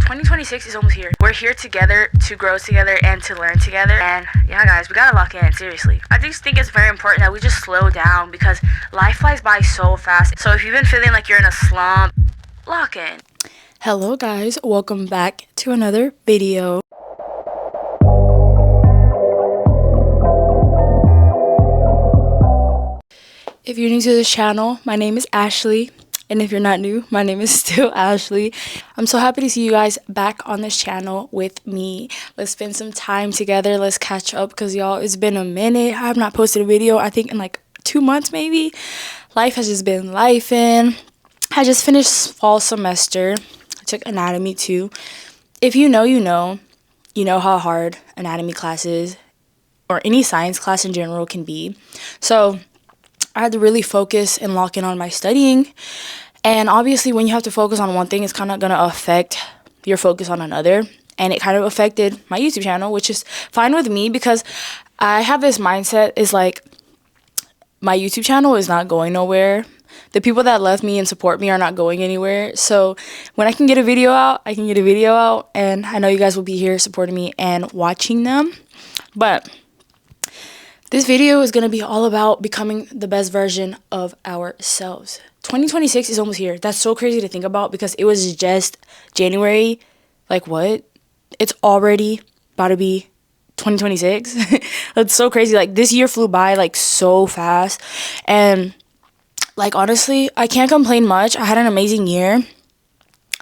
2026 is almost here. We're here together to grow together and to learn together. And yeah, guys, we gotta lock in, seriously. I just think it's very important that we just slow down because life flies by so fast. So if you've been feeling like you're in a slump, lock in. Hello guys, welcome back to another video. If you're new to this channel, my name is Ashley. And if you're not new, my name is still Ashley. I'm so happy to see you guys back on this channel with me. Let's spend some time together. Let's catch up because y'all, it's been a minute. I have not posted a video, I think in like 2 months maybe. Life has just been lifing. I just finished fall semester. I took anatomy too. If you know, you know how hard anatomy classes or any science class in general can be. So I had to really focus and lock in on my studying. And obviously when you have to focus on one thing, it's kind of going to affect your focus on another. And it kind of affected my YouTube channel, which is fine with me because I have this mindset is like my YouTube channel is not going nowhere. The people that love me and support me are not going anywhere. So when I can get a video out, I can get a video out. And I know you guys will be here supporting me and watching them. But this video is going to be all about becoming the best version of ourselves. 2026 is almost here. That's so crazy to think about because it was just January. Like what? It's already about to be 2026. That's so crazy. Like this year flew by like so fast. And like honestly, I can't complain much. I had an amazing year.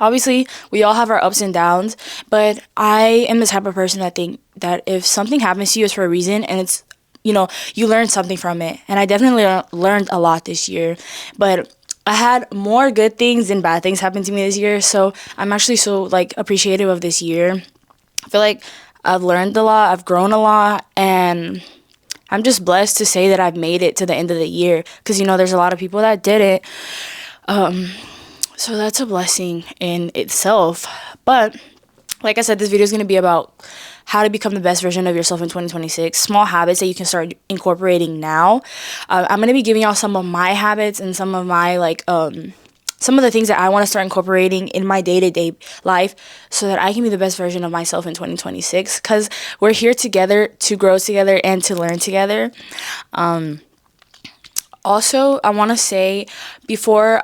Obviously, we all have our ups and downs. But I am the type of person that think that if something happens to you, it's for a reason. And it's you learn something from it. And I definitely learned a lot this year. But I had more good things than bad things happen to me this year. So I'm actually so like appreciative of this year. I feel like I've learned a lot. I've grown a lot. And I'm just blessed to say that I've made it to the end of the year. Because, there's a lot of people that didn't. So that's a blessing in itself. But like I said, this video is going to be about how to become the best version of yourself in 2026. Small habits that you can start incorporating now. I'm going to be giving y'all some of my habits and some of my some of the things that I want to start incorporating in my day-to-day life so that I can be the best version of myself in 2026. Because we're here together to grow together and to learn together. Also, I want to say before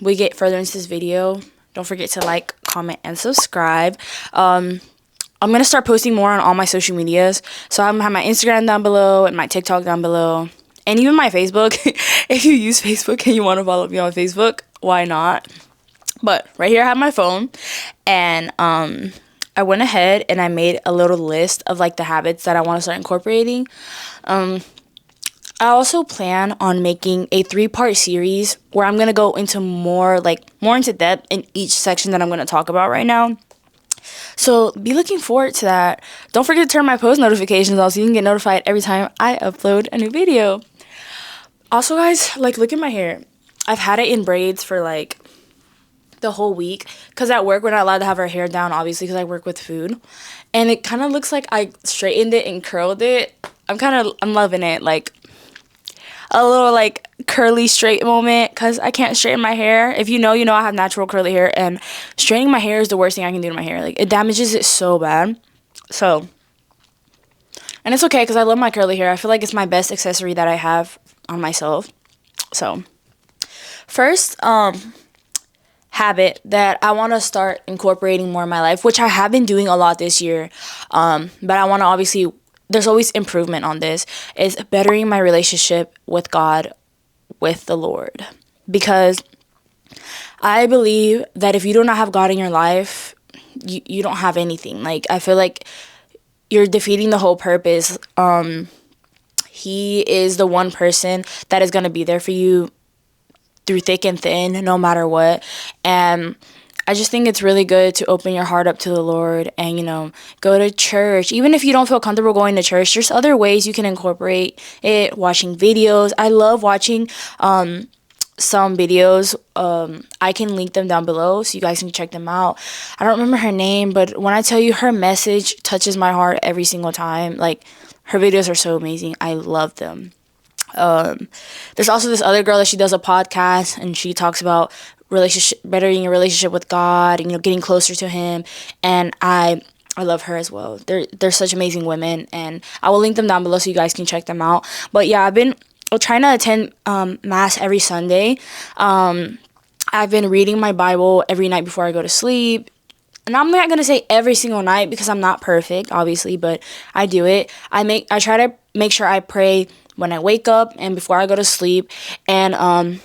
we get further into this video, don't forget to like, comment, and subscribe. I'm going to start posting more on all my social medias. So I'm going to have my Instagram down below and my TikTok down below. And even my Facebook. If you use Facebook and you want to follow me on Facebook, why not? But right here I have my phone. And I went ahead and I made a little list of like the habits that I want to start incorporating. I also plan on making a 3-part series where I'm going to go into more into depth in each section that I'm going to talk about right now. So be looking forward to that. Don't forget to turn my post notifications on so you can get notified every time I upload a new video. Also, guys, look at my hair. I've had it in braids for the whole week because at work we're not allowed to have our hair down, obviously, because I work with food. And it kind of looks like I straightened it and curled it. I'm loving it. A little curly straight moment because I can't straighten my hair. If you know I have natural curly hair, and straightening my hair is the worst thing I can do to my hair. It damages it so bad. So, and it's okay because I love my curly hair. I feel like it's my best accessory that I have on myself. So, first habit that I want to start incorporating more in my life, which I have been doing a lot this year, but I want to obviously, there's always improvement on this, is bettering my relationship with God, with the Lord. Because I believe that if you do not have God in your life, you don't have anything. I feel like you're defeating the whole purpose. He is the one person that is going to be there for you through thick and thin, no matter what. And I just think it's really good to open your heart up to the Lord and, go to church. Even if you don't feel comfortable going to church, there's other ways you can incorporate it, watching videos. I love watching some videos. I can link them down below so you guys can check them out. I don't remember her name, but when I tell you her message touches my heart every single time, her videos are so amazing. I love them. There's also this other girl that she does a podcast and she talks about bettering your relationship with God, and getting closer to Him. And I love her as well. They're such amazing women, and I will link them down below so you guys can check them out. But yeah, I've been trying to attend mass every Sunday. I've been reading my Bible every night before I go to sleep. And I'm not gonna say every single night because I'm not perfect, obviously, but I do it. I try to make sure I pray when I wake up and before I go to sleep, and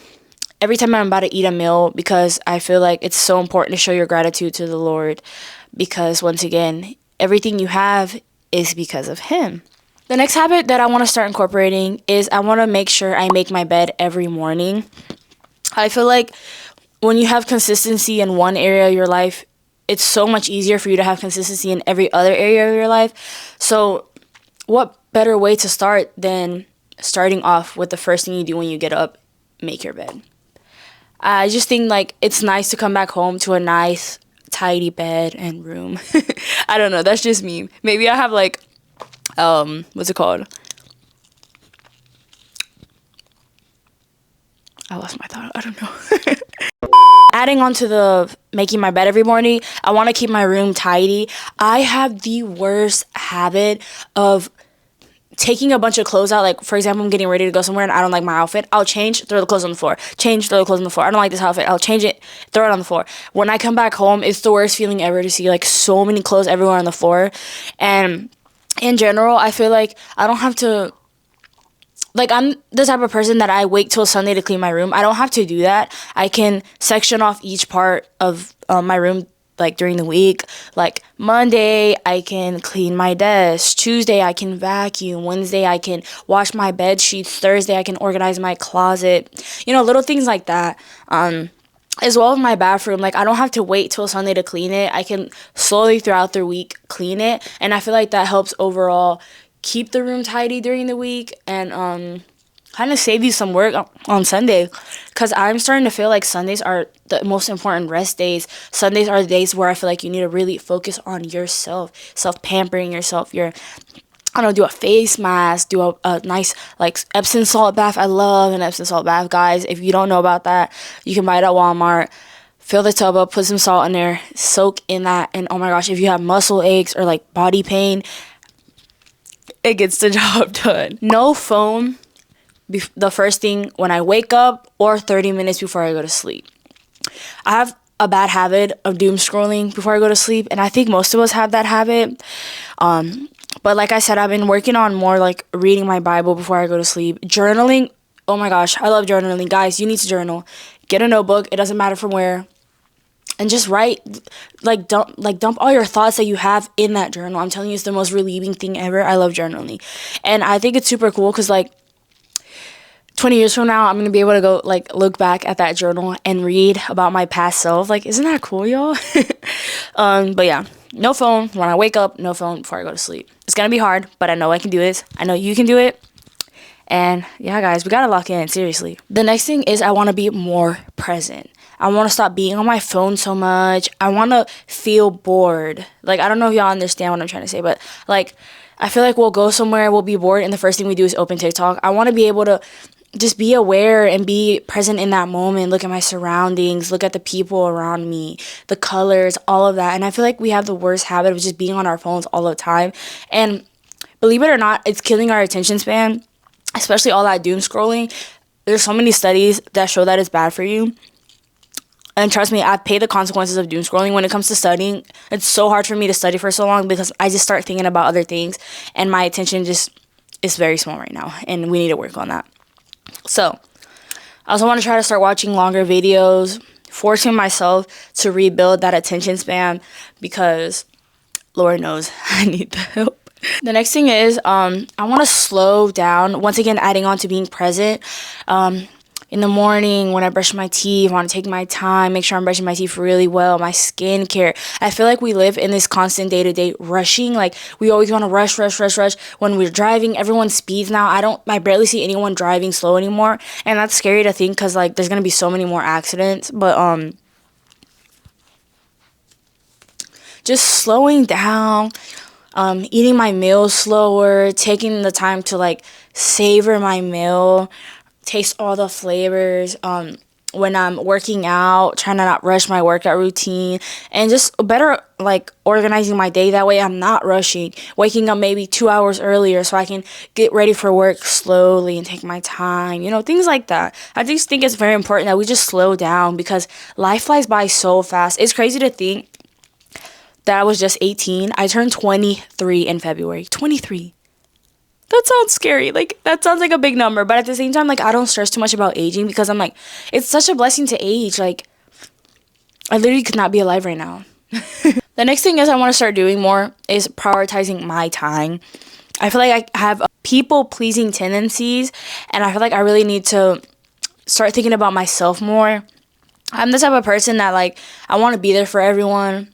every time I'm about to eat a meal, because I feel like it's so important to show your gratitude to the Lord, because once again, everything you have is because of Him. The next habit that I want to start incorporating is I want to make sure I make my bed every morning. I feel like when you have consistency in one area of your life, it's so much easier for you to have consistency in every other area of your life. So what better way to start than starting off with the first thing you do when you get up, make your bed. I just think like it's nice to come back home to a nice, tidy bed and room. I don't know, that's just me. Maybe I have like, what's it called? I lost my thought. I don't know. Adding on to the making my bed every morning, I want to keep my room tidy. I have the worst habit of taking a bunch of clothes out. Like, for example, I'm getting ready to go somewhere and I don't like my outfit. I'll change, throw the clothes on the floor. Change, throw the clothes on the floor. I don't like this outfit. I'll change it, throw it on the floor. When I come back home, it's the worst feeling ever to see like so many clothes everywhere on the floor. And in general, I feel like I don't have to, like, I'm the type of person that I wait till Sunday to clean my room. I don't have to do that. I can section off each part of my room, like, during the week. Like, Monday, I can clean my desk. Tuesday, I can vacuum. Wednesday, I can wash my bed sheets. Thursday, I can organize my closet. Little things like that. As well as my bathroom, like, I don't have to wait till Sunday to clean it. I can slowly throughout the week clean it. And I feel like that helps overall keep the room tidy during the week, and kind of save you some work on Sunday, because I'm starting to feel like Sundays are the most important rest days. Sundays are the days where I feel like you need to really focus on yourself, self-pampering yourself. Do a face mask, do a nice, like, Epsom salt bath. I love an Epsom salt bath, guys. If you don't know about that, you can buy it at Walmart. Fill the tub up, put some salt in there, soak in that, and oh my gosh, if you have muscle aches or like body pain, it gets the job done. No phone the first thing when I wake up or 30 minutes before I go to sleep. I have a bad habit of doom scrolling before I go to sleep, and I think most of us have that habit. But like I said, I've been working on more like reading my Bible before I go to sleep. Journaling, oh my gosh, I love journaling. Guys, you need to journal. Get a notebook, it doesn't matter from where. And just write, dump all your thoughts that you have in that journal. I'm telling you, it's the most relieving thing ever. I love journaling. And I think it's super cool because, like, 20 years from now, I'm going to be able to go, like, look back at that journal and read about my past self. Like, isn't that cool, y'all? But yeah, no phone when I wake up, no phone before I go to sleep. It's going to be hard, but I know I can do this. I know you can do it. And yeah, guys, we got to lock in, seriously. The next thing is I want to be more present. I want to stop being on my phone so much. I want to feel bored. Like, I don't know if y'all understand what I'm trying to say, but, like, I feel like we'll go somewhere, we'll be bored, and the first thing we do is open TikTok. I want to be able to just be aware and be present in that moment, look at my surroundings, look at the people around me, the colors, all of that. And I feel like we have the worst habit of just being on our phones all the time. And believe it or not, it's killing our attention span, especially all that doom scrolling. There's so many studies that show that it's bad for you. And trust me, I've paid the consequences of doom scrolling. When it comes to studying, it's so hard for me to study for so long because I just start thinking about other things, and my attention just is very small right now, and we need to work on that. So, I also want to try to start watching longer videos, forcing myself to rebuild that attention span, because Lord knows I need the help. The next thing is, I want to slow down. Once again, adding on to being present. In the morning, when I brush my teeth, I want to take my time, make sure I'm brushing my teeth really well, my skincare. I feel like we live in this constant day-to-day rushing. Like, we always want to rush. When we're driving, everyone speeds now. I barely see anyone driving slow anymore. And that's scary to think because, like, there's going to be so many more accidents. But, just slowing down, eating my meals slower, taking the time to, like, savor my meal, taste all the flavors. when I'm working out, trying to not rush my workout routine, and just better like organizing my day. That way I'm not rushing, waking up maybe 2 hours earlier so I can get ready for work slowly and take my time, things like that. I just think it's very important that we just slow down because life flies by so fast. It's crazy to think that I was just 18. I turned 23 in February. 23. That sounds scary. Like, that sounds like a big number. But at the same time, like, I don't stress too much about aging because I'm like, it's such a blessing to age. Like, I literally could not be alive right now. The next thing is I want to start doing more is prioritizing my time. I feel like I have people-pleasing tendencies, and I feel like I really need to start thinking about myself more. I'm the type of person that, like, I want to be there for everyone,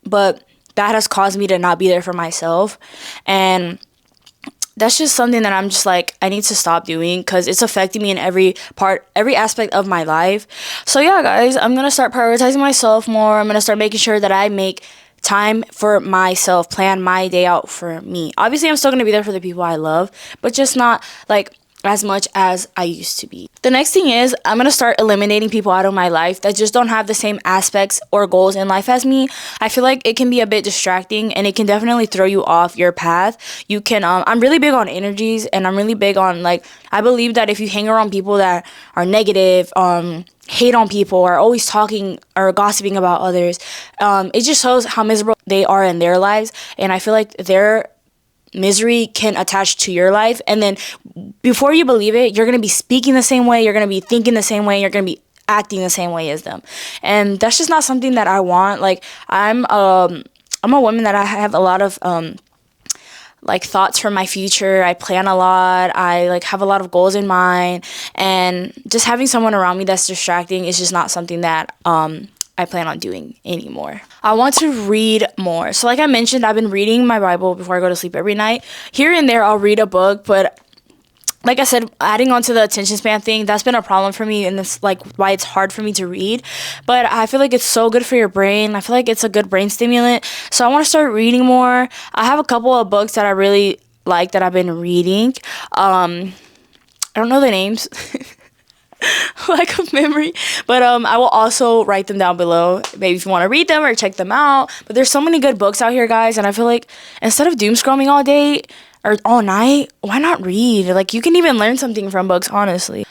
but that has caused me to not be there for myself. And that's just something that I'm just like, I need to stop doing because it's affecting me in every aspect of my life. So yeah, guys, I'm going to start prioritizing myself more. I'm going to start making sure that I make time for myself, plan my day out for me. Obviously, I'm still going to be there for the people I love, but just not like as much as I used to be. The next thing is I'm going to start eliminating people out of my life that just don't have the same aspects or goals in life as me. I feel like it can be a bit distracting and it can definitely throw you off your path. You can I'm really big on energies, and I'm really big on, like, I believe that if you hang around people that are negative, hate on people, or always talking or gossiping about others, it just shows how miserable they are in their lives. And I feel like their misery can attach to your life, and then before you believe it, you're going to be speaking the same way, you're going to be thinking the same way, you're going to be acting the same way as them. And that's just not something that I want. Like, I'm a woman that I have a lot of like thoughts for my future. I plan a lot. I like have a lot of goals in mind, and just having someone around me that's distracting is just not something that I plan on doing anymore. I want to read more. So like I mentioned, I've been reading my Bible before I go to sleep every night. Here and there, I'll read a book, but like I said, adding on to the attention span thing, that's been a problem for me, and it's like why it's hard for me to read. But I feel like it's so good for your brain. I feel like it's a good brain stimulant. So I want to start reading more. I have a couple of books that I really like that I've been reading. I don't know the names. Lack of memory, but I will also write them down below, maybe if you want to read them or check them out. But there's so many good books out here, guys, and I feel like instead of doom scrolling all day or all night, why not read? Like, you can even learn something from books, honestly.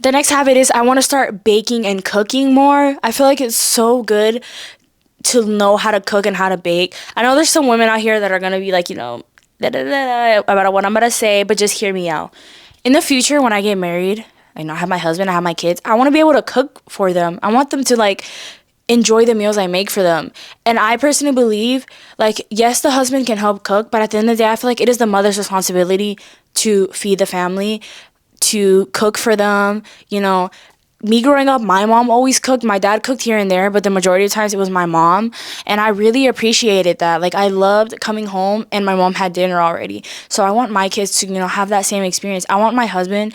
The next habit is I want to start baking and cooking more. I feel like it's so good to know how to cook and how to bake. I know there's some women out here that are gonna be like, about what I'm gonna say, but just hear me out. In the future, when I get married, I have my husband, I have my kids, I want to be able to cook for them. I want them to, like, enjoy the meals I make for them. And I personally believe, like, yes, the husband can help cook, but at the end of the day, I feel like it is the mother's responsibility to feed the family, to cook for them. Me growing up, my mom always cooked. My dad cooked here and there, but the majority of times it was my mom. And I really appreciated that. Like, I loved coming home and my mom had dinner already. So I want my kids to, have that same experience. I want my husband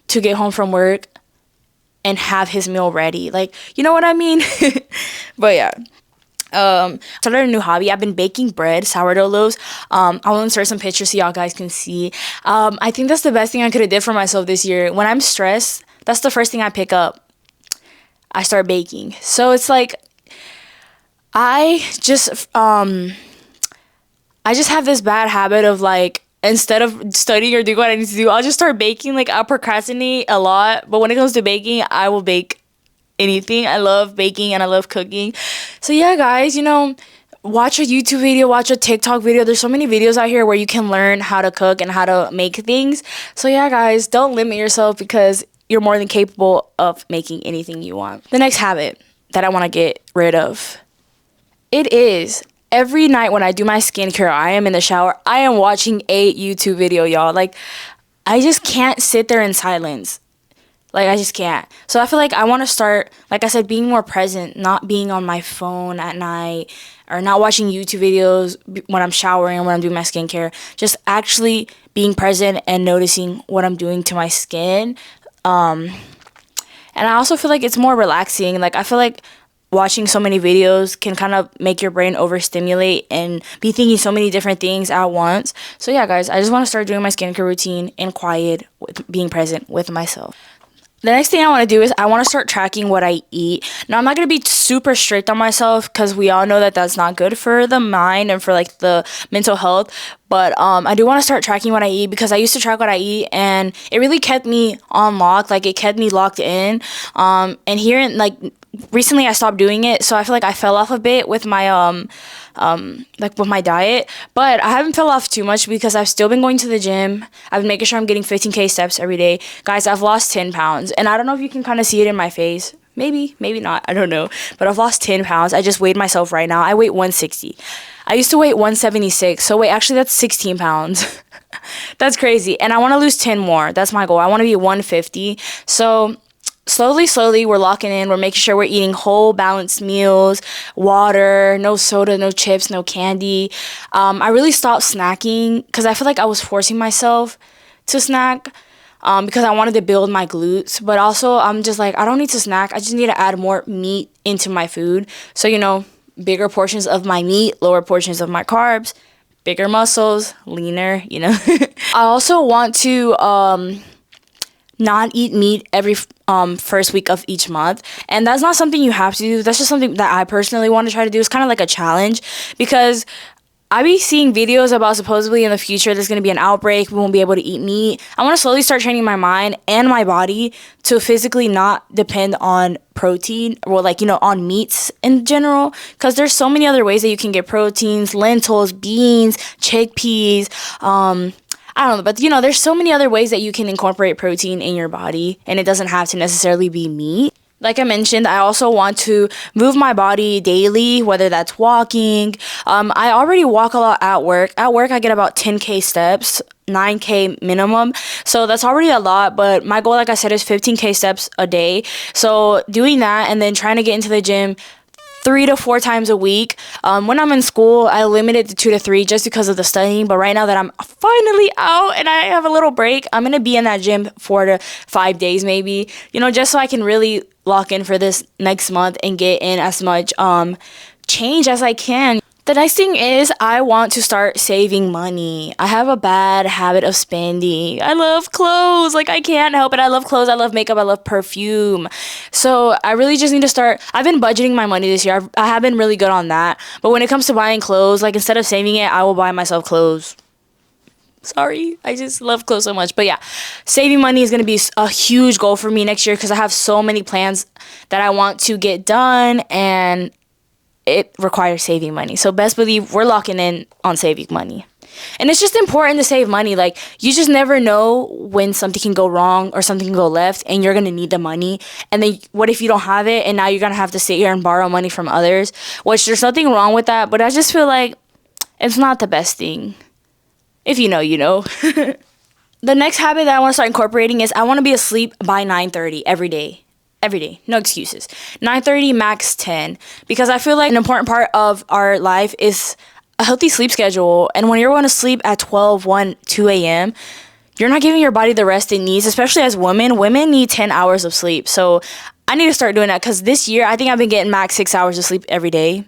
to get home from work and have his meal ready. Like, you know what I mean? But yeah. Started a new hobby. I've been baking bread, sourdough loaves. I'll insert some pictures so y'all guys can see. I think that's the best thing I could have did for myself this year. When I'm stressed, that's the first thing I pick up. I start baking. So it's like, I just have this bad habit of, like, instead of studying or doing what I need to do, I'll just start baking. Like, I'll procrastinate a lot, but when it comes to baking, I will bake anything. I love baking and I love cooking. So yeah, guys, watch a YouTube video, watch a TikTok video. There's so many videos out here where you can learn how to cook and how to make things. So yeah, guys, don't limit yourself because you're more than capable of making anything you want. The next habit that I want to get rid of, it is every night when I do my skincare, I am in the shower, I am watching a YouTube video, y'all. Like, I just can't sit there in silence. Like, I just can't. So I feel like I want to start, like I said, being more present, not being on my phone at night, or not watching YouTube videos when I'm showering or when I'm doing my skincare. Just actually being present and noticing what I'm doing to my skin. And I also feel like it's more relaxing. Like, I feel like watching so many videos can kind of make your brain overstimulate and be thinking so many different things at once. So yeah, guys, I just want to start doing my skincare routine in quiet, with being present with myself. The next thing I want to do is I want to start tracking what I eat. Now, I'm not going to be super strict on myself because we all know that that's not good for the mind and for like the mental health. But I do want to start tracking what I eat because I used to track what I eat and it really kept me on lock. Like it kept me locked in. And here in like recently I stopped doing it, so I feel like I fell off a bit with my like with my diet, but I haven't fell off too much because I've still been going to the gym. I've been making sure I'm getting 15K steps every day. Guys, I've lost 10 pounds and I don't know if you can kind of see it in my face. Maybe not, I don't know, but I've lost 10 pounds. I just weighed myself right now. I weigh 160. I used to weigh 176, so wait, actually that's 16 pounds. That's crazy, and I want to lose 10 more. That's my goal. I want to be 150, so slowly we're locking in. We're making sure we're eating whole balanced meals, water, no soda, no chips, no candy. I really stopped snacking because I feel like I was forcing myself to snack because I wanted to build my glutes, but also I'm just like, I don't need to snack. I just need to add more meat into my food, so bigger portions of my meat, lower portions of my carbs, bigger muscles, leaner. I also want to not eat meat every first week of each month, and that's not something you have to do. That's just something that I personally want to try to do. It's kind of like a challenge because I be seeing videos about supposedly in the future there's going to be an outbreak, we won't be able to eat meat. I want to slowly start training my mind and my body to physically not depend on protein or on meats in general, because there's so many other ways that you can get proteins: lentils, beans, chickpeas, I don't know, but there's so many other ways that you can incorporate protein in your body, and it doesn't have to necessarily be meat. Like I mentioned, I also want to move my body daily, whether that's walking. I already walk a lot at work. At work, I get about 10K steps, 9K minimum. So that's already a lot, but my goal, like I said, is 15K steps a day. So doing that and then trying to get into the gym 3 to 4 times a week. When I'm in school, I limit it to 2 to 3 just because of the studying. But right now that I'm finally out and I have a little break, I'm going to be in that gym 4 to 5 days maybe, just so I can really lock in for this next month and get in as much change as I can. The next thing is I want to start saving money. I have a bad habit of spending. I love clothes. Like, I can't help it. I love clothes. I love makeup. I love perfume. So I really just need to start. I've been budgeting my money this year. I have been really good on that. But when it comes to buying clothes, like, instead of saving it, I will buy myself clothes. Sorry, I just love clothes so much. But yeah, saving money is going to be a huge goal for me next year because I have so many plans that I want to get done, and it requires saving money. So best believe we're locking in on saving money. And it's just important to save money. Like, you just never know when something can go wrong or something can go left and you're going to need the money. And then what if you don't have it and now you're going to have to sit here and borrow money from others? Which there's nothing wrong with that, but I just feel like it's not the best thing. If you know, you know. The next habit that I want to start incorporating is I want to be asleep by 9:30 every day. Every day. No excuses. 9:30, max 10. Because I feel like an important part of our life is a healthy sleep schedule. And when you're going to sleep at 12, 1, 2 a.m., you're not giving your body the rest it needs, especially as women. Women need 10 hours of sleep. So I need to start doing that because this year I think I've been getting max 6 hours of sleep every day.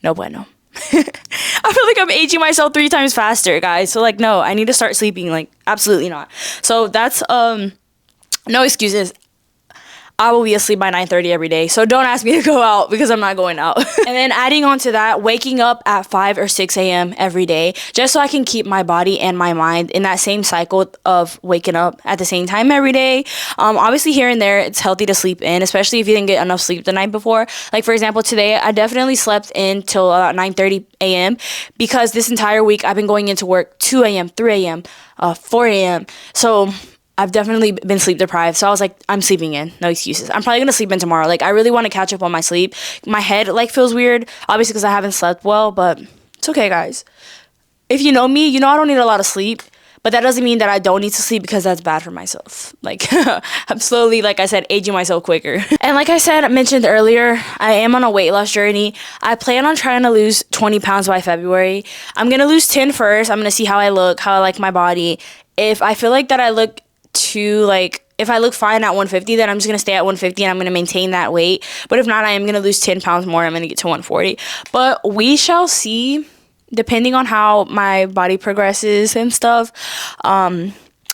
No bueno. I feel like I'm aging myself 3 times faster, guys. So, like, no, I need to start sleeping. Like, absolutely not. So that's no excuses. I will be asleep by 9:30 every day. So don't ask me to go out because I'm not going out. And then adding on to that, waking up at 5 or 6 a.m. every day, just so I can keep my body and my mind in that same cycle of waking up at the same time every day. Obviously, here and there, it's healthy to sleep in, especially if you didn't get enough sleep the night before. Like, for example, today, I definitely slept in till about 9:30 a.m. because this entire week, I've been going into work 2 a.m., 3 a.m., 4 a.m. So I've definitely been sleep deprived. So I was like, I'm sleeping in. No excuses. I'm probably going to sleep in tomorrow. Like, I really want to catch up on my sleep. My head, like, feels weird, obviously, because I haven't slept well, but it's okay, guys. If you know me, you know I don't need a lot of sleep, but that doesn't mean that I don't need to sleep because that's bad for myself. Like, I'm slowly, like I said, aging myself quicker. And like I mentioned earlier, I am on a weight loss journey. I plan on trying to lose 20 pounds by February. I'm going to lose 10 first. I'm going to see how I look, how I like my body. If I feel like that I look if I look fine at 150, then I'm just going to stay at 150 and I'm going to maintain that weight. But if not, I am going to lose 10 pounds more. I'm going to get to 140. But we shall see, depending on how my body progresses and stuff.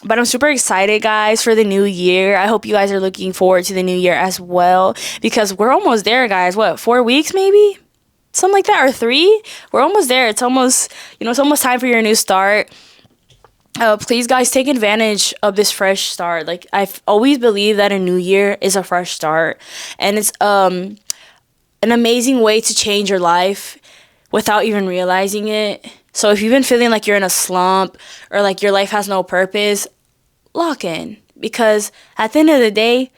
But I'm super excited, guys, for the new year. I hope you guys are looking forward to the new year as well, because we're almost there, guys. What, 4 weeks maybe? Something like that, or 3? We're almost there. It's almost, it's almost time for your new start. Please, guys, take advantage of this fresh start. Like, I've always believed that a new year is a fresh start, and it's an amazing way to change your life without even realizing it. So if you've been feeling like you're in a slump or like your life has no purpose, lock in, because at the end of the day,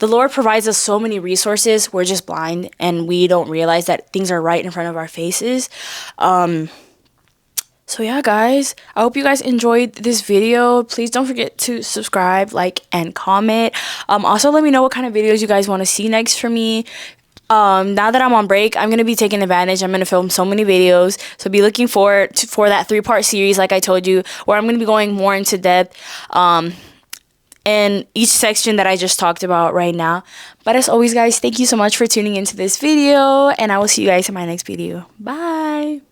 the Lord provides us so many resources. We're just blind and we don't realize that things are right in front of our faces. So yeah, guys, I hope you guys enjoyed this video. Please don't forget to subscribe, like, and comment. Also, let me know what kind of videos you guys want to see next from me. Now that I'm on break, I'm going to be taking advantage. I'm going to film so many videos. So be looking forward for that 3-part series, like I told you, where I'm going to be going more into depth in each section that I just talked about right now. But as always, guys, thank you so much for tuning into this video, and I will see you guys in my next video. Bye!